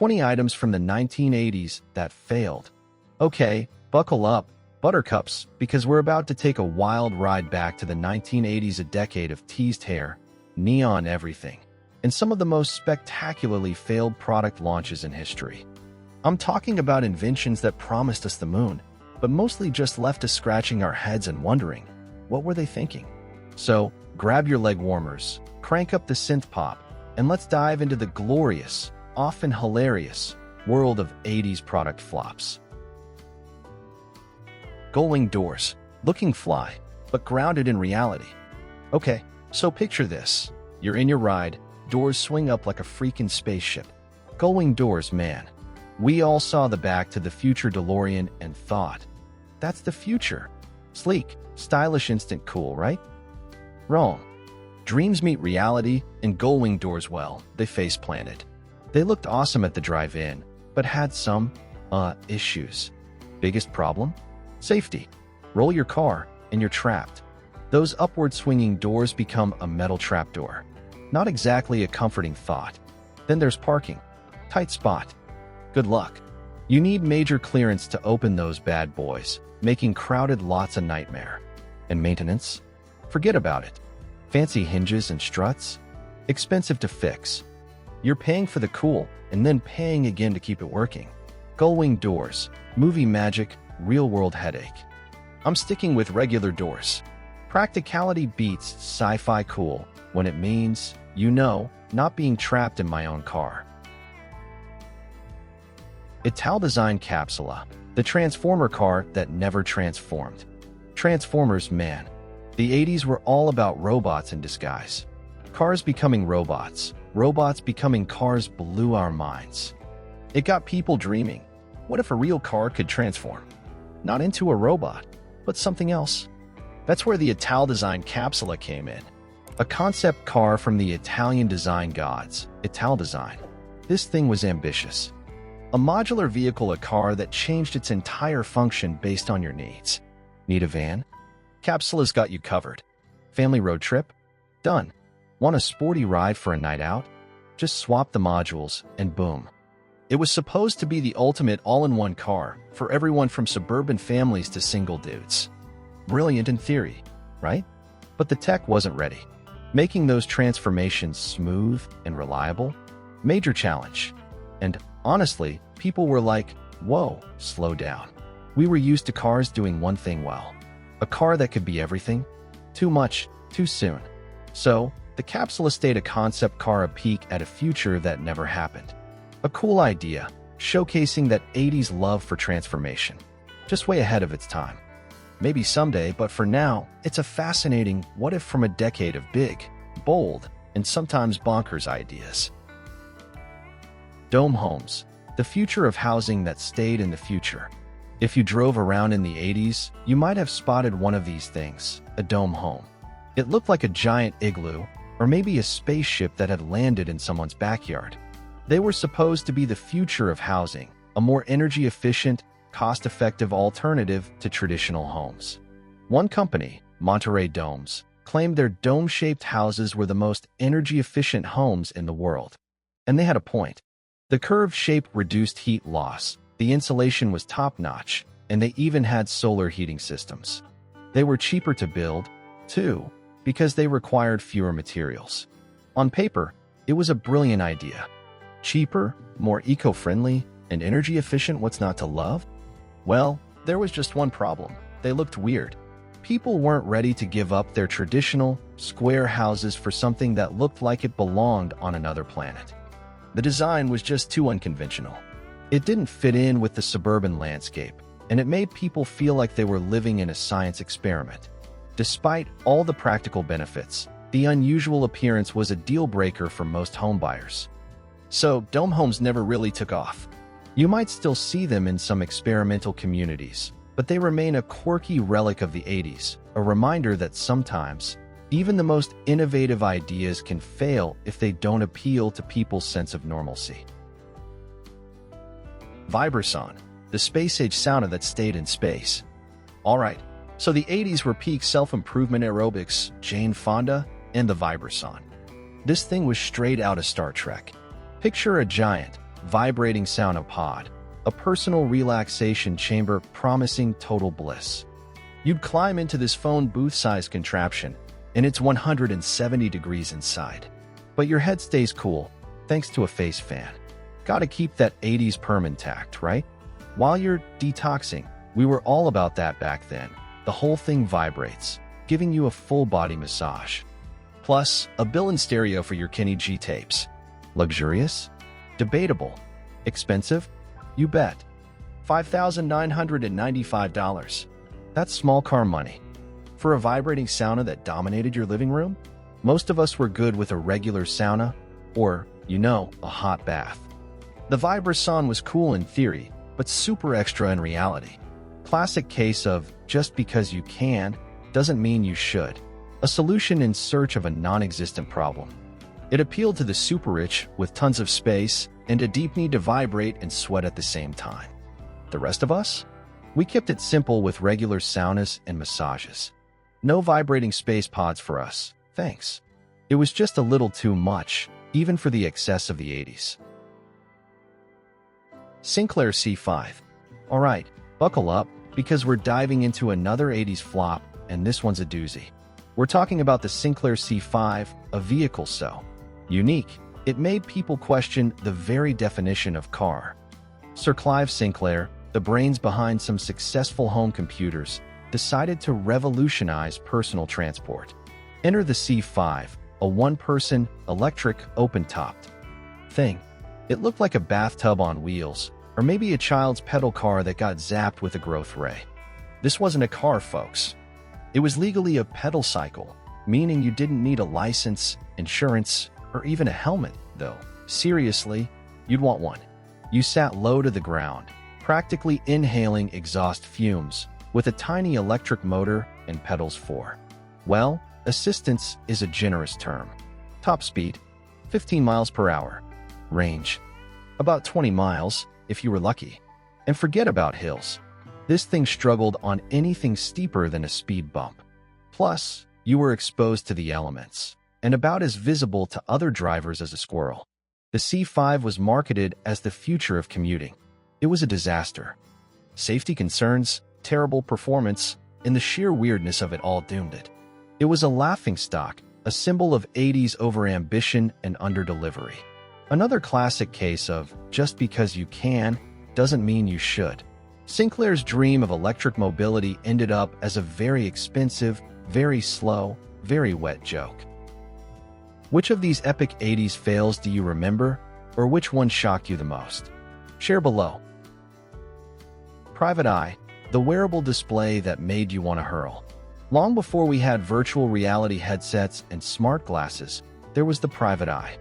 20 items from the 1980s that failed. Okay, buckle up, buttercups, because we're about to take a wild ride back to the 1980s, a decade of teased hair, neon everything, and some of the most spectacularly failed product launches in history. I'm talking about inventions that promised us the moon, but mostly just left us scratching our heads and wondering, what were they thinking? So, grab your leg warmers, crank up the synth pop, and let's dive into the glorious, often hilarious, world of 80s product flops. Gulling Doors, looking fly, but grounded in reality. Okay, so picture this. You're in your ride, doors swing up like a freaking spaceship. Gulling Doors, man. We all saw the Back to the Future DeLorean and thought, that's the future. Sleek, stylish, instant cool, right? Wrong. Dreams meet reality, and Gulling Doors, well, they face-planted. They looked awesome at the drive-in, but had some, issues. Biggest problem? Safety. Roll your car, and you're trapped. Those upward swinging doors become a metal trapdoor. Not exactly a comforting thought. Then there's parking. Tight spot. Good luck. You need major clearance to open those bad boys, making crowded lots a nightmare. And maintenance? Forget about it. Fancy hinges and struts? Expensive to fix. You're paying for the cool, and then paying again to keep it working. Gulling Doors, movie magic, real-world headache. I'm sticking with regular doors. Practicality beats sci-fi cool when it means, not being trapped in my own car. Italdesign Capsula, the transformer car that never transformed. Transformers, man. The 80s were all about robots in disguise. Cars becoming robots, robots becoming cars blew our minds. It got people dreaming. What if a real car could transform? Not into a robot, but something else. That's where the Italdesign Capsula came in. A concept car from the Italian design gods, Italdesign. This thing was ambitious. A modular vehicle, a car that changed its entire function based on your needs. Need a van? Capsula's got you covered. Family road trip? Done. Want a sporty ride for a night out? Just swap the modules, and boom. It was supposed to be the ultimate all-in-one car for everyone from suburban families to single dudes. Brilliant in theory, right? But the tech wasn't ready. Making those transformations smooth and reliable? Major challenge. And honestly, people were like, whoa, slow down. We were used to cars doing one thing well. A car that could be everything? Too much, too soon. So, the Capsula stayed a concept car, a peek at a future that never happened. A cool idea, showcasing that 80s love for transformation. Just way ahead of its time. Maybe someday, but for now, it's a fascinating what if from a decade of big, bold, and sometimes bonkers ideas. Dome homes, the future of housing that stayed in the future. If you drove around in the 80s, you might have spotted one of these things, a dome home. It looked like a giant igloo, or maybe a spaceship that had landed in someone's backyard. They were supposed to be the future of housing, a more energy-efficient, cost-effective alternative to traditional homes. One company, Monterey Domes, claimed their dome-shaped houses were the most energy-efficient homes in the world. And they had a point. The curved shape reduced heat loss, the insulation was top-notch, and they even had solar heating systems. They were cheaper to build, too, because they required fewer materials. On paper, it was a brilliant idea. Cheaper, more eco-friendly, and energy-efficient, what's not to love? Well, there was just one problem. They looked weird. People weren't ready to give up their traditional, square houses for something that looked like it belonged on another planet. The design was just too unconventional. It didn't fit in with the suburban landscape, and it made people feel like they were living in a science experiment. Despite all the practical benefits, the unusual appearance was a deal-breaker for most homebuyers. So, dome homes never really took off. You might still see them in some experimental communities, but they remain a quirky relic of the 80s, a reminder that sometimes, even the most innovative ideas can fail if they don't appeal to people's sense of normalcy. Vibrosaun, the space-age sauna that stayed in space. Alright, so the 80s were peak self-improvement aerobics, Jane Fonda, and the Vibrosaun. This thing was straight out of Star Trek. Picture a giant, vibrating sauna pod, a personal relaxation chamber promising total bliss. You'd climb into this phone booth-sized contraption, and it's 170 degrees inside. But your head stays cool, thanks to a face fan. Gotta keep that 80s perm intact, right? While you're detoxing, we were all about that back then. The whole thing vibrates, giving you a full-body massage. Plus, a built-in stereo for your Kenny G tapes. Luxurious? Debatable. Expensive? You bet. $5,995. That's small car money. For a vibrating sauna that dominated your living room? Most of us were good with a regular sauna, or, a hot bath. The Vibrosaun was cool in theory, but super extra in reality. Classic case of just because you can doesn't mean you should. A solution in search of a non-existent problem. It appealed to the super rich with tons of space and a deep need to vibrate and sweat at the same time. The rest of us? We kept it simple with regular saunas and massages. No vibrating space pods for us, thanks. It was just a little too much, even for the excess of the 80s. Sinclair C5. Alright, buckle up, because we're diving into another 80s flop, and this one's a doozy. We're talking about the Sinclair C5, a vehicle so unique, it made people question the very definition of car. Sir Clive Sinclair, the brains behind some successful home computers, decided to revolutionize personal transport. Enter the C5, a one-person, electric, open-topped thing. It looked like a bathtub on wheels, or maybe a child's pedal car that got zapped with a growth ray. This wasn't a car, folks. It was legally a pedal cycle, meaning you didn't need a license, insurance, or even a helmet, though. Seriously, you'd want one. You sat low to the ground, practically inhaling exhaust fumes, with a tiny electric motor and pedals for, well, assistance is a generous term. Top speed, 15 miles per hour. Range, about 20 miles, if you were lucky. And forget about hills. This thing struggled on anything steeper than a speed bump. Plus, you were exposed to the elements, and about as visible to other drivers as a squirrel. The C5 was marketed as the future of commuting. It was a disaster. Safety concerns, terrible performance, and the sheer weirdness of it all doomed it. It was a laughingstock, a symbol of 80s over-ambition and under-delivery. Another classic case of just because you can doesn't mean you should. Sinclair's dream of electric mobility ended up as a very expensive, very slow, very wet joke. Which of these epic 80s fails do you remember, or which one shocked you the most? Share below. Private Eye, the wearable display that made you want to hurl. Long before we had virtual reality headsets and smart glasses, there was the Private Eye.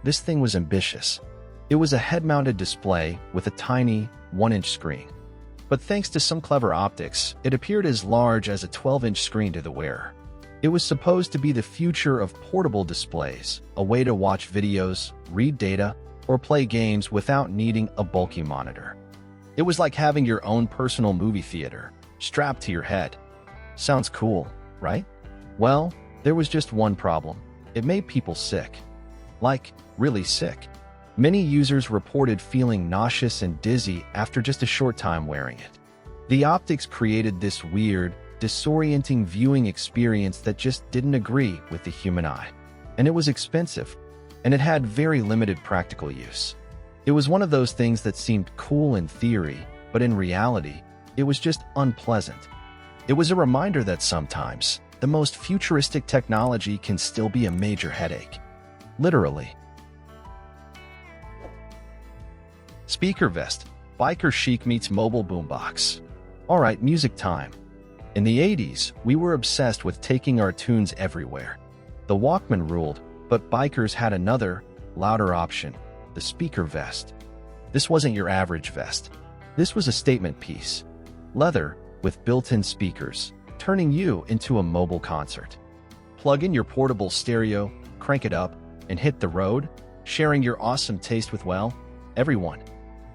This thing was ambitious. It was a head-mounted display with a tiny, 1-inch screen. But thanks to some clever optics, it appeared as large as a 12-inch screen to the wearer. It was supposed to be the future of portable displays, a way to watch videos, read data, or play games without needing a bulky monitor. It was like having your own personal movie theater, strapped to your head. Sounds cool, right? Well, there was just one problem. It made people sick. Like, really sick. Many users reported feeling nauseous and dizzy after just a short time wearing it. The optics created this weird, disorienting viewing experience that just didn't agree with the human eye. And it was expensive, and it had very limited practical use. It was one of those things that seemed cool in theory, but in reality, it was just unpleasant. It was a reminder that sometimes, the most futuristic technology can still be a major headache. Literally. Speaker vest, biker chic meets mobile boombox. Alright, music time. In the 80s, we were obsessed with taking our tunes everywhere. The Walkman ruled, but bikers had another, louder option, the speaker vest. This wasn't your average vest. This was a statement piece. Leather, with built-in speakers, turning you into a mobile concert. Plug in your portable stereo, crank it up, and hit the road, sharing your awesome taste with, well, everyone.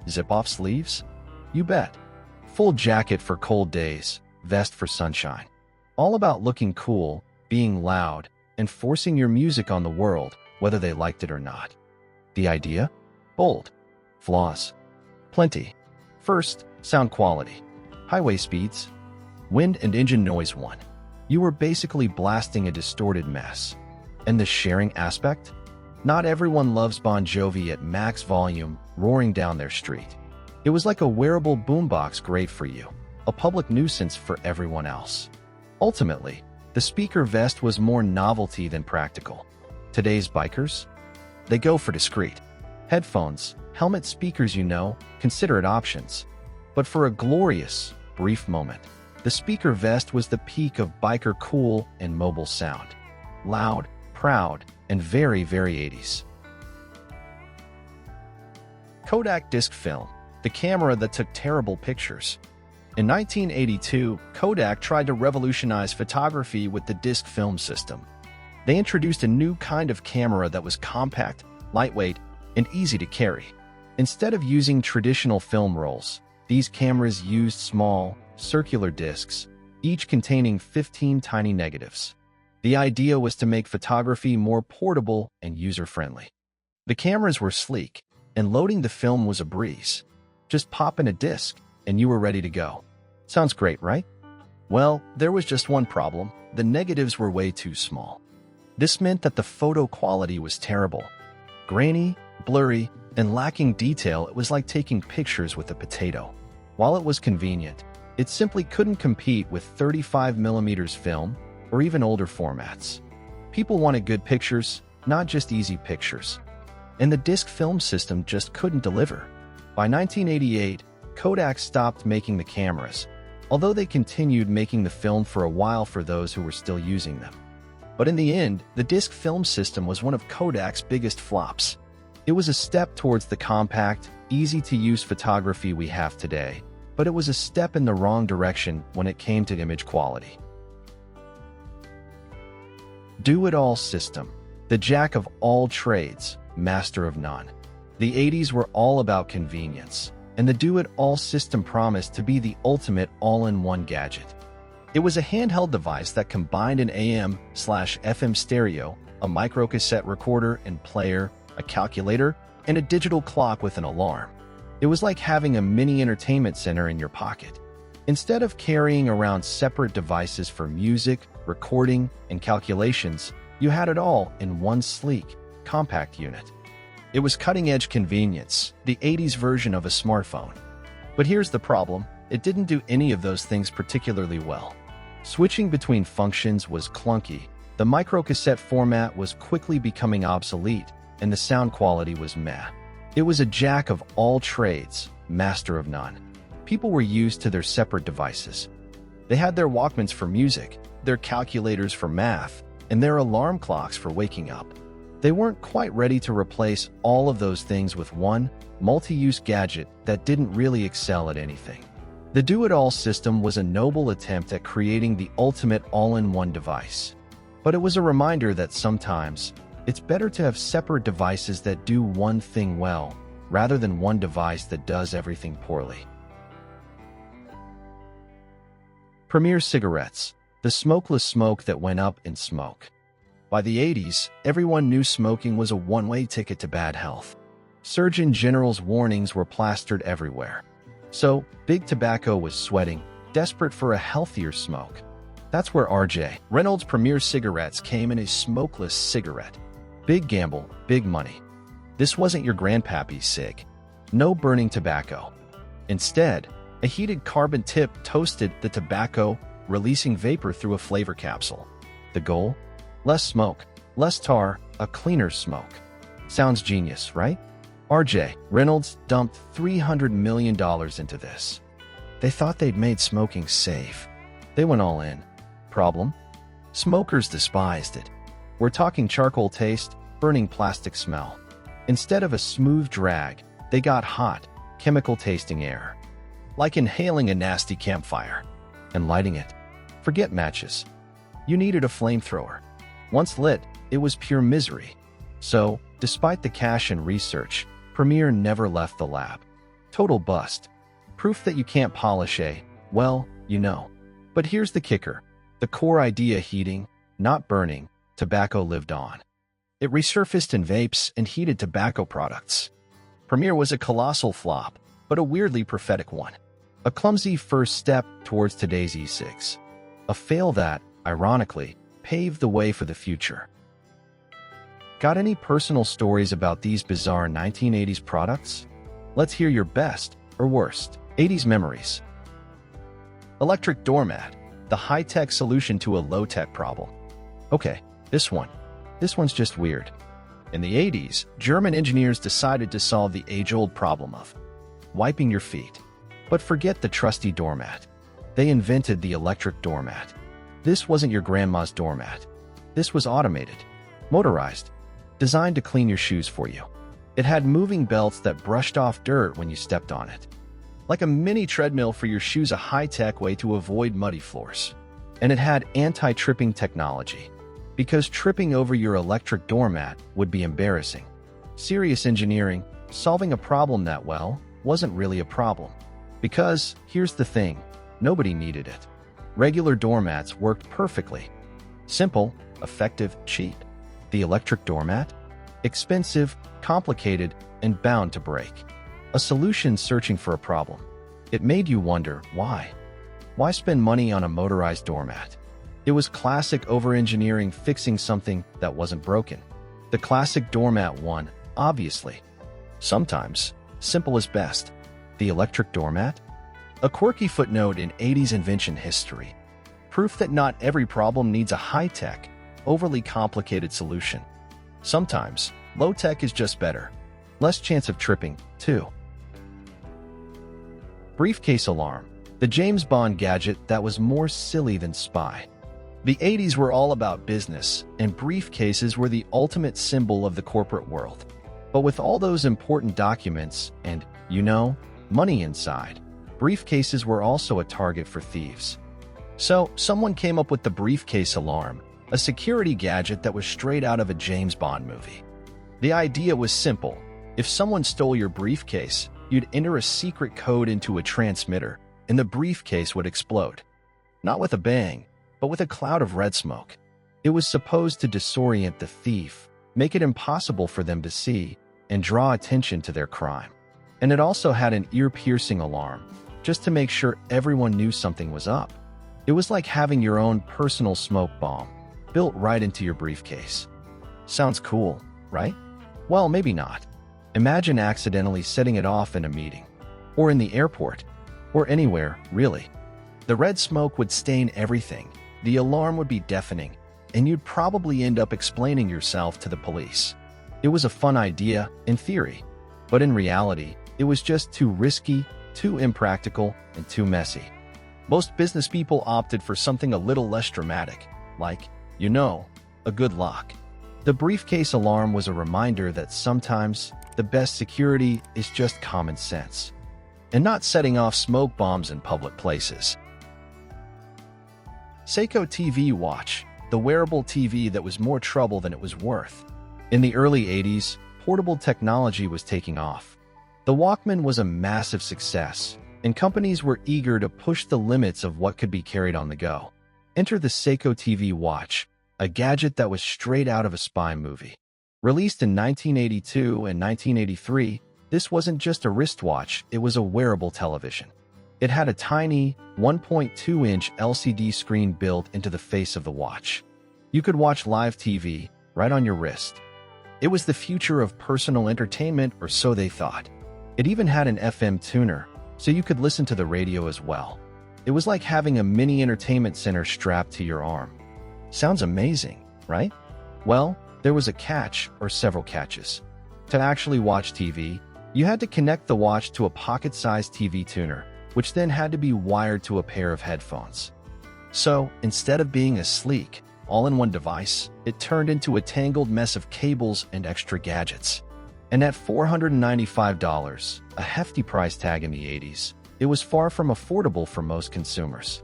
Zip-off sleeves? You bet. Full jacket for cold days, vest for sunshine. All about looking cool, being loud, and forcing your music on the world, whether they liked it or not. The idea? Bold. Flaws? Plenty. First, sound quality. Highway speeds. Wind and engine noise 1. You were basically blasting a distorted mess. And the sharing aspect? Not everyone loves Bon Jovi at max volume, roaring down their street. It was like a wearable boombox great for you, a public nuisance for everyone else. Ultimately, the speaker vest was more novelty than practical. Today's bikers? They go for discreet. Headphones, helmet speakers, considerate options. But for a glorious, brief moment, the speaker vest was the peak of biker cool and mobile sound. Loud, proud, and very, very 80s. Kodak disc film, the camera that took terrible pictures. In 1982, Kodak tried to revolutionize photography with the disc film system. They introduced a new kind of camera that was compact, lightweight, and easy to carry. Instead of using traditional film rolls, these cameras used small, circular discs, each containing 15 tiny negatives. The idea was to make photography more portable and user-friendly. The cameras were sleek, and loading the film was a breeze. Just pop in a disc, and you were ready to go. Sounds great, right? Well, there was just one problem. The negatives were way too small. This meant that the photo quality was terrible. Grainy, blurry, and lacking detail. It was like taking pictures with a potato. While it was convenient, it simply couldn't compete with 35mm film or even older formats. People wanted good pictures, not just easy pictures. And the disc film system just couldn't deliver. By 1988, Kodak stopped making the cameras, although they continued making the film for a while for those who were still using them. But in the end, the disc film system was one of Kodak's biggest flops. It was a step towards the compact, easy-to-use photography we have today, but it was a step in the wrong direction when it came to image quality. Do-it-all system, the jack of all trades, master of none. The 80s were all about convenience, and the do-it-all system promised to be the ultimate all-in-one gadget. It was a handheld device that combined an AM/FM stereo, a microcassette recorder and player, a calculator, and a digital clock with an alarm. It was like having a mini entertainment center in your pocket. Instead of carrying around separate devices for music, recording, and calculations, you had it all in one sleek, compact unit. It was cutting-edge convenience, the 80s version of a smartphone. But here's the problem, it didn't do any of those things particularly well. Switching between functions was clunky, the microcassette format was quickly becoming obsolete, and the sound quality was meh. It was a jack of all trades, master of none. People were used to their separate devices. They had their Walkmans for music, their calculators for math, and their alarm clocks for waking up. They weren't quite ready to replace all of those things with one multi-use gadget that didn't really excel at anything. The do-it-all system was a noble attempt at creating the ultimate all-in-one device. But it was a reminder that sometimes, it's better to have separate devices that do one thing well, rather than one device that does everything poorly. Premier cigarettes, the smokeless smoke that went up in smoke. By the 80s, everyone knew smoking was a one-way ticket to bad health. Surgeon General's warnings were plastered everywhere. So, Big Tobacco was sweating, desperate for a healthier smoke. That's where R.J. Reynolds' Premier cigarettes came in a smokeless cigarette. Big gamble, big money. This wasn't your grandpappy's cig. No burning tobacco. Instead, a heated carbon tip toasted the tobacco, releasing vapor through a flavor capsule. The goal? Less smoke, less tar, a cleaner smoke. Sounds genius, right? R.J. Reynolds dumped $300 million into this. They thought they'd made smoking safe. They went all in. Problem? Smokers despised it. We're talking charcoal taste, burning plastic smell. Instead of a smooth drag, they got hot, chemical-tasting air. Like inhaling a nasty campfire. And lighting it. Forget matches. You needed a flamethrower. Once lit, it was pure misery. So, despite the cash and research, Premier never left the lab. Total bust. Proof that you can't polish a, well, you know. But here's the kicker. The core idea, heating, not burning, tobacco lived on. It resurfaced in vapes and heated tobacco products. Premiere was a colossal flop, but a weirdly prophetic one. A clumsy first step towards today's E6. A fail that, ironically, paved the way for the future. Got any personal stories about these bizarre 1980s products? Let's hear your best or worst 80s memories. Electric doormat, the high-tech solution to a low-tech problem. Okay, this one's just weird. In the 80s, German engineers decided to solve the age-old problem of wiping your feet. But forget the trusty doormat. They invented the electric doormat. This wasn't your grandma's doormat. This was automated, motorized, designed to clean your shoes for you. It had moving belts that brushed off dirt when you stepped on it. Like a mini treadmill for your shoes, a high-tech way to avoid muddy floors. And it had anti-tripping technology, because tripping over your electric doormat would be embarrassing. Serious engineering, solving a problem that, well, wasn't really a problem. Because, here's the thing, nobody needed it. Regular doormats worked perfectly. Simple, effective, cheap. The electric doormat? Expensive, complicated, and bound to break. A solution searching for a problem. It made you wonder, why? Why spend money on a motorized doormat? It was classic over-engineering, fixing something that wasn't broken. The classic doormat won, obviously. Sometimes, simple is best. The electric doormat? A quirky footnote in 80s invention history. Proof that not every problem needs a high-tech, overly complicated solution. Sometimes, low-tech is just better. Less chance of tripping, too. Briefcase Alarm, the James Bond gadget that was more silly than spy. The 80s were all about business, and briefcases were the ultimate symbol of the corporate world. But with all those important documents and, money inside, briefcases were also a target for thieves. So, someone came up with the Briefcase Alarm, a security gadget that was straight out of a James Bond movie. The idea was simple. If someone stole your briefcase, you'd enter a secret code into a transmitter, and the briefcase would explode. Not with a bang, but with a cloud of red smoke. It was supposed to disorient the thief, make it impossible for them to see, and draw attention to their crime. And it also had an ear-piercing alarm, just to make sure everyone knew something was up. It was like having your own personal smoke bomb, built right into your briefcase. Sounds cool, right? Well, maybe not. Imagine accidentally setting it off in a meeting, or in the airport, or anywhere, really. The red smoke would stain everything, the alarm would be deafening, and you'd probably end up explaining yourself to the police. It was a fun idea, in theory, but in reality, it was just too risky, too impractical, and too messy. Most business people opted for something a little less dramatic, like, a good lock. The briefcase alarm was a reminder that sometimes the best security is just common sense, and not setting off smoke bombs in public places. Seiko TV Watch, the wearable TV that was more trouble than it was worth. In the early 80s, portable technology was taking off. The Walkman was a massive success, and companies were eager to push the limits of what could be carried on the go. Enter the Seiko TV Watch, a gadget that was straight out of a spy movie. Released in 1982 and 1983, this wasn't just a wristwatch, it was a wearable television. It had a tiny, 1.2-inch LCD screen built into the face of the watch. You could watch live TV right on your wrist. It was the future of personal entertainment, or so they thought. It even had an FM tuner, so you could listen to the radio as well. It was like having a mini entertainment center strapped to your arm. Sounds amazing, right? Well, there was a catch, or several catches. To actually watch TV, you had to connect the watch to a pocket-sized TV tuner, which then had to be wired to a pair of headphones. So, instead of being a sleek, all-in-one device, it turned into a tangled mess of cables and extra gadgets. And at $495, a hefty price tag in the 80s, it was far from affordable for most consumers.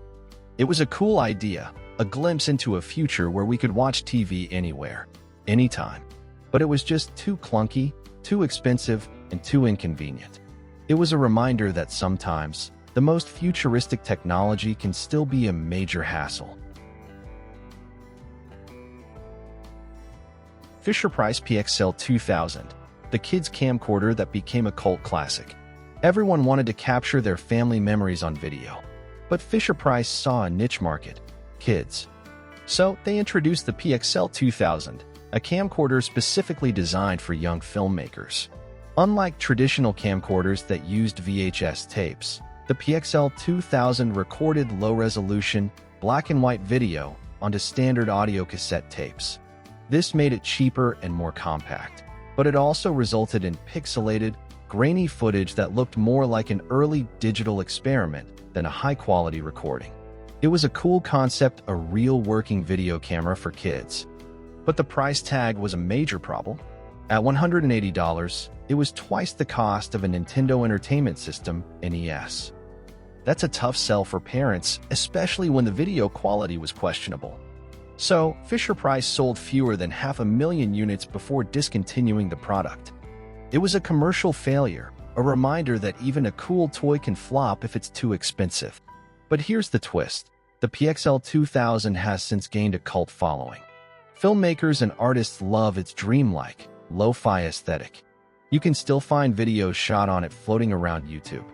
It was a cool idea, a glimpse into a future where we could watch TV anywhere, anytime. But it was just too clunky, too expensive, and too inconvenient. It was a reminder that sometimes, the most futuristic technology can still be a major hassle. Fisher-Price PXL 2000, the kids' camcorder that became a cult classic. Everyone wanted to capture their family memories on video. But Fisher-Price saw a niche market: kids. So they introduced the PXL 2000, a camcorder specifically designed for young filmmakers. Unlike traditional camcorders that used VHS tapes, the PXL 2000 recorded low-resolution, black-and-white video onto standard audio cassette tapes. This made it cheaper and more compact, but it also resulted in pixelated, grainy footage that looked more like an early digital experiment than a high-quality recording. It was a cool concept, a real working video camera for kids. But the price tag was a major problem. At $180, it was twice the cost of a Nintendo Entertainment System, NES. That's a tough sell for parents, especially when the video quality was questionable. So, Fisher-Price sold fewer than 500,000 units before discontinuing the product. It was a commercial failure, a reminder that even a cool toy can flop if it's too expensive. But here's the twist: the PXL 2000 has since gained a cult following. Filmmakers and artists love its dreamlike, lo-fi aesthetic. You can still find videos shot on it floating around YouTube.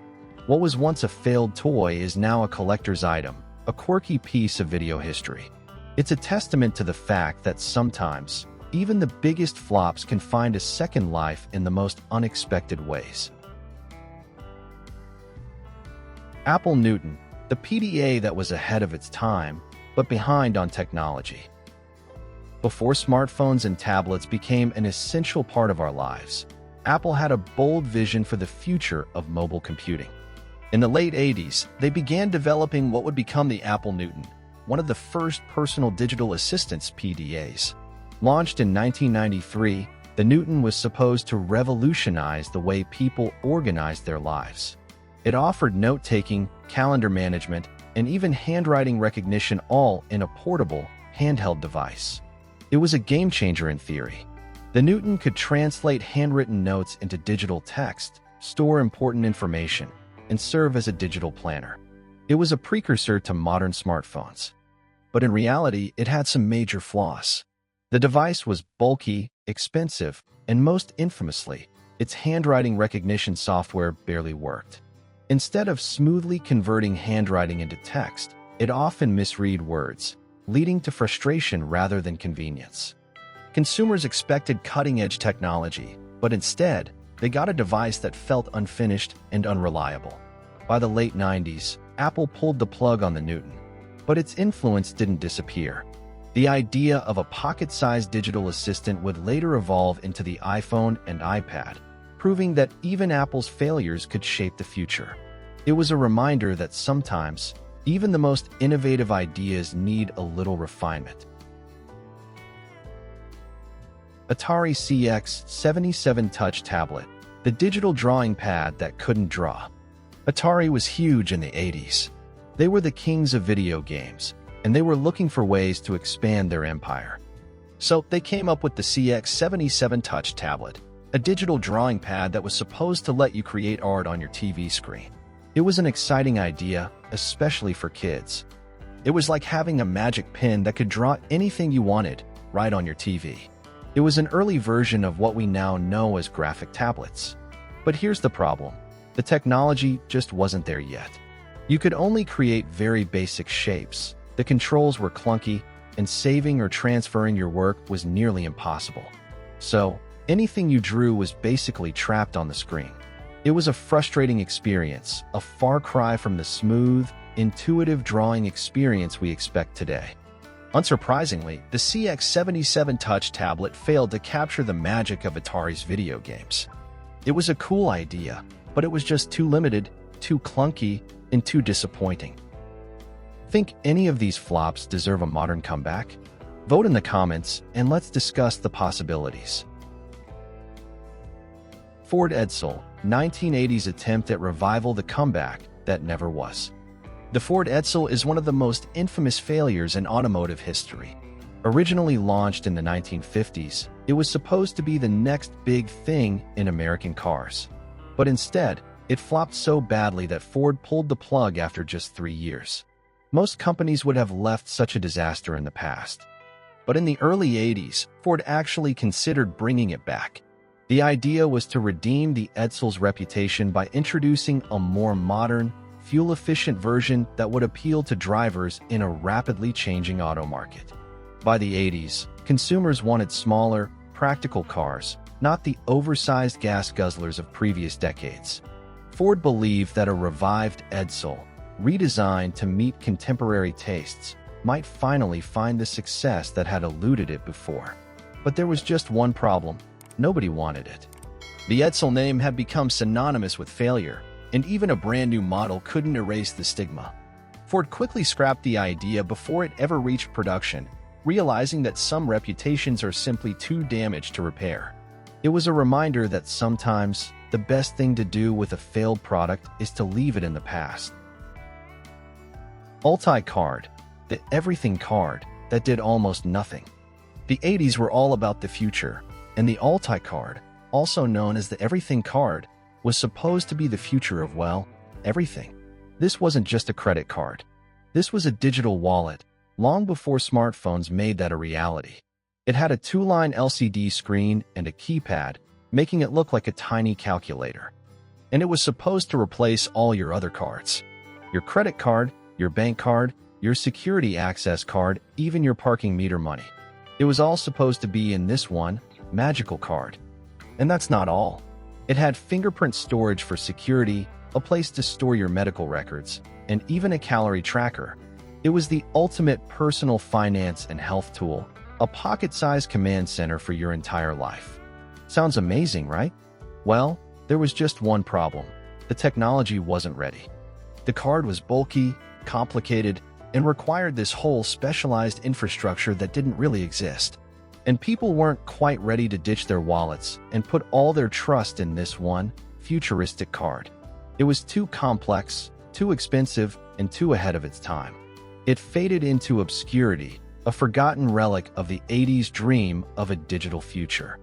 What was once a failed toy is now a collector's item, a quirky piece of video history. It's a testament to the fact that sometimes, even the biggest flops can find a second life in the most unexpected ways. Apple Newton, the PDA that was ahead of its time, but behind on technology. Before smartphones and tablets became an essential part of our lives, Apple had a bold vision for the future of mobile computing. In the late 80s, they began developing what would become the Apple Newton, one of the first personal digital assistants PDAs. Launched in 1993, the Newton was supposed to revolutionize the way people organized their lives. It offered note-taking, calendar management, and even handwriting recognition, all in a portable, handheld device. It was a game-changer in theory. The Newton could translate handwritten notes into digital text, store important information, and serve as a digital planner. It was a precursor to modern smartphones. But in reality, it had some major flaws. The device was bulky, expensive, and most infamously, its handwriting recognition software barely worked. Instead of smoothly converting handwriting into text, it often misread words, leading to frustration rather than convenience. Consumers expected cutting-edge technology, but instead, they got a device that felt unfinished and unreliable. By the late 90s, Apple pulled the plug on the Newton, but its influence didn't disappear. The idea of a pocket-sized digital assistant would later evolve into the iPhone and iPad, proving that even Apple's failures could shape the future. It was a reminder that sometimes, even the most innovative ideas need a little refinement. Atari CX-77 Touch Tablet, the digital drawing pad that couldn't draw. Atari was huge in the 80s. They were the kings of video games, and they were looking for ways to expand their empire. So they came up with the CX-77 Touch Tablet, a digital drawing pad that was supposed to let you create art on your TV screen. It was an exciting idea, especially for kids. It was like having a magic pen that could draw anything you wanted right on your TV. It was an early version of what we now know as graphic tablets. But here's the problem: the technology just wasn't there yet. You could only create very basic shapes, the controls were clunky, and saving or transferring your work was nearly impossible. So, anything you drew was basically trapped on the screen. It was a frustrating experience, a far cry from the smooth, intuitive drawing experience we expect today. Unsurprisingly, the CX-77 Touch tablet failed to capture the magic of Atari's video games. It was a cool idea, but it was just too limited, too clunky, and too disappointing. Think any of these flops deserve a modern comeback? Vote in the comments, and let's discuss the possibilities. Ford Edsel, 1980s attempt at revival, the comeback that never was. The Ford Edsel is one of the most infamous failures in automotive history. Originally launched in the 1950s, it was supposed to be the next big thing in American cars. But instead, it flopped so badly that Ford pulled the plug after just 3 years. Most companies would have left such a disaster in the past. But in the early 80s, Ford actually considered bringing it back. The idea was to redeem the Edsel's reputation by introducing a more modern, fuel-efficient version that would appeal to drivers in a rapidly changing auto market. By the 80s, consumers wanted smaller, practical cars, not the oversized gas guzzlers of previous decades. Ford believed that a revived Edsel, redesigned to meet contemporary tastes, might finally find the success that had eluded it before. But there was just one problem: nobody wanted it. The Edsel name had become synonymous with failure, and even a brand new model couldn't erase the stigma. Ford quickly scrapped the idea before it ever reached production, realizing that some reputations are simply too damaged to repair. It was a reminder that sometimes the best thing to do with a failed product is to leave it in the past. Ulti Card, the everything card that did almost nothing. The 80s were all about the future, and the Ulti Card, also known as the everything card, was supposed to be the future of, well, everything. This wasn't just a credit card. This was a digital wallet, long before smartphones made that a reality. It had a 2-line LCD screen and a keypad, making it look like a tiny calculator. And it was supposed to replace all your other cards. Your credit card, your bank card, your security access card, even your parking meter money. It was all supposed to be in this one magical card. And that's not all. It had fingerprint storage for security, a place to store your medical records, and even a calorie tracker. It was the ultimate personal finance and health tool, a pocket-sized command center for your entire life. Sounds amazing, right? Well, there was just one problem. The technology wasn't ready. The card was bulky, complicated, and required this whole specialized infrastructure that didn't really exist. And people weren't quite ready to ditch their wallets and put all their trust in this one futuristic card. It was too complex, too expensive, and too ahead of its time. It faded into obscurity, a forgotten relic of the 80s dream of a digital future.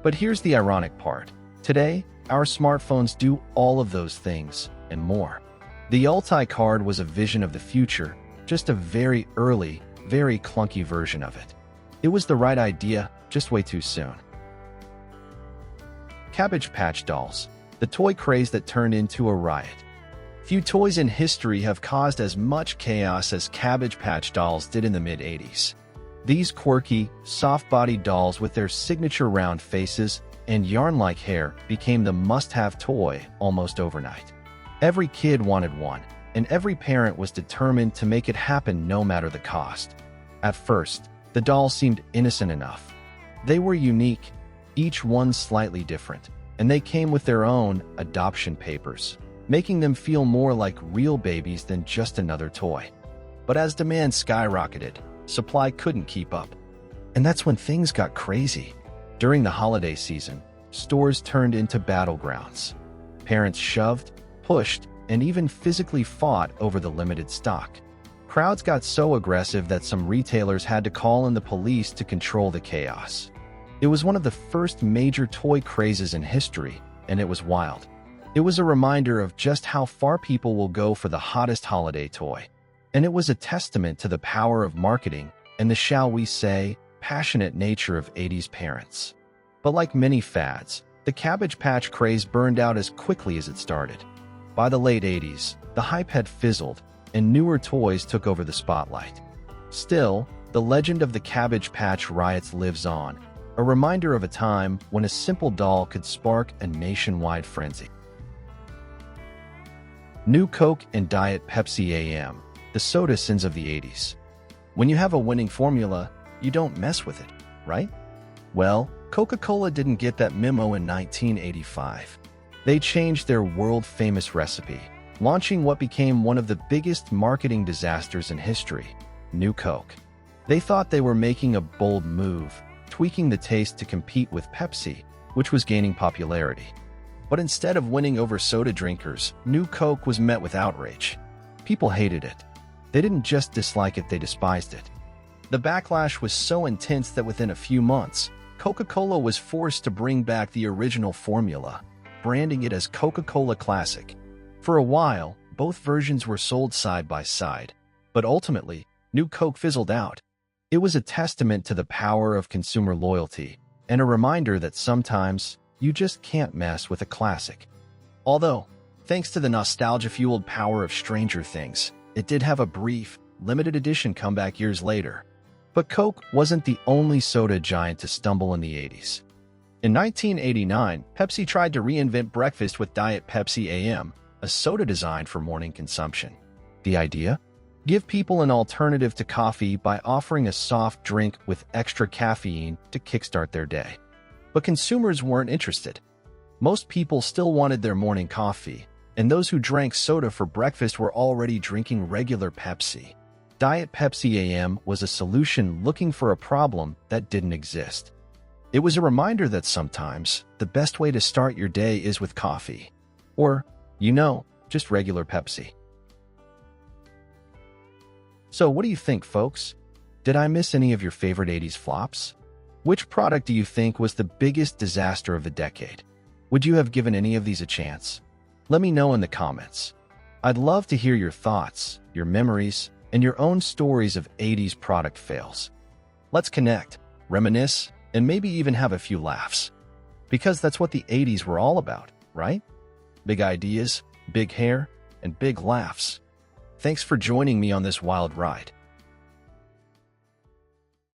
But here's the ironic part. Today, our smartphones do all of those things and more. The Ulti Card was a vision of the future, just a very early, very clunky version of it. It was the right idea, just way too soon. Cabbage Patch Dolls, the toy craze that turned into a riot. Few toys in history have caused as much chaos as Cabbage Patch Dolls did in the mid-80s. These quirky, soft-bodied dolls with their signature round faces and yarn-like hair became the must-have toy almost overnight. Every kid wanted one, and every parent was determined to make it happen no matter the cost. At first, the dolls seemed innocent enough. They were unique, each one slightly different, and they came with their own adoption papers, making them feel more like real babies than just another toy. But as demand skyrocketed, supply couldn't keep up. And that's when things got crazy. During the holiday season, stores turned into battlegrounds. Parents shoved, pushed, and even physically fought over the limited stock. Crowds got so aggressive that some retailers had to call in the police to control the chaos. It was one of the first major toy crazes in history, and it was wild. It was a reminder of just how far people will go for the hottest holiday toy. And it was a testament to the power of marketing and the, shall we say, passionate nature of 80s parents. But like many fads, the Cabbage Patch craze burned out as quickly as it started. By the late 80s, the hype had fizzled, and newer toys took over the spotlight. Still, the legend of the Cabbage Patch riots lives on, a reminder of a time when a simple doll could spark a nationwide frenzy. New Coke and Diet Pepsi AM, the soda sins of the 80s. When you have a winning formula, you don't mess with it, right? Well, Coca-Cola didn't get that memo in 1985. They changed their world-famous recipe, launching what became one of the biggest marketing disasters in history, New Coke. They thought they were making a bold move, tweaking the taste to compete with Pepsi, which was gaining popularity. But instead of winning over soda drinkers, New Coke was met with outrage. People hated it. They didn't just dislike it, they despised it. The backlash was so intense that within a few months, Coca-Cola was forced to bring back the original formula, branding it as Coca-Cola Classic. For a while, both versions were sold side by side, but ultimately, New Coke fizzled out. It was a testament to the power of consumer loyalty, and a reminder that sometimes, you just can't mess with a classic. Although, thanks to the nostalgia-fueled power of Stranger Things, it did have a brief, limited edition comeback years later. But Coke wasn't the only soda giant to stumble in the 80s. In 1989, Pepsi tried to reinvent breakfast with Diet Pepsi AM, a soda designed for morning consumption. The idea? Give people an alternative to coffee by offering a soft drink with extra caffeine to kickstart their day. But consumers weren't interested. Most people still wanted their morning coffee, and those who drank soda for breakfast were already drinking regular Pepsi. Diet Pepsi AM was a solution looking for a problem that didn't exist. It was a reminder that sometimes the best way to start your day is with coffee. Or, just regular Pepsi. So what do you think, folks? Did I miss any of your favorite 80s flops? Which product do you think was the biggest disaster of the decade? Would you have given any of these a chance? Let me know in the comments. I'd love to hear your thoughts, your memories, and your own stories of 80s product fails. Let's connect, reminisce, and maybe even have a few laughs. Because that's what the 80s were all about, right? Big ideas, big hair, and big laughs. Thanks for joining me on this wild ride.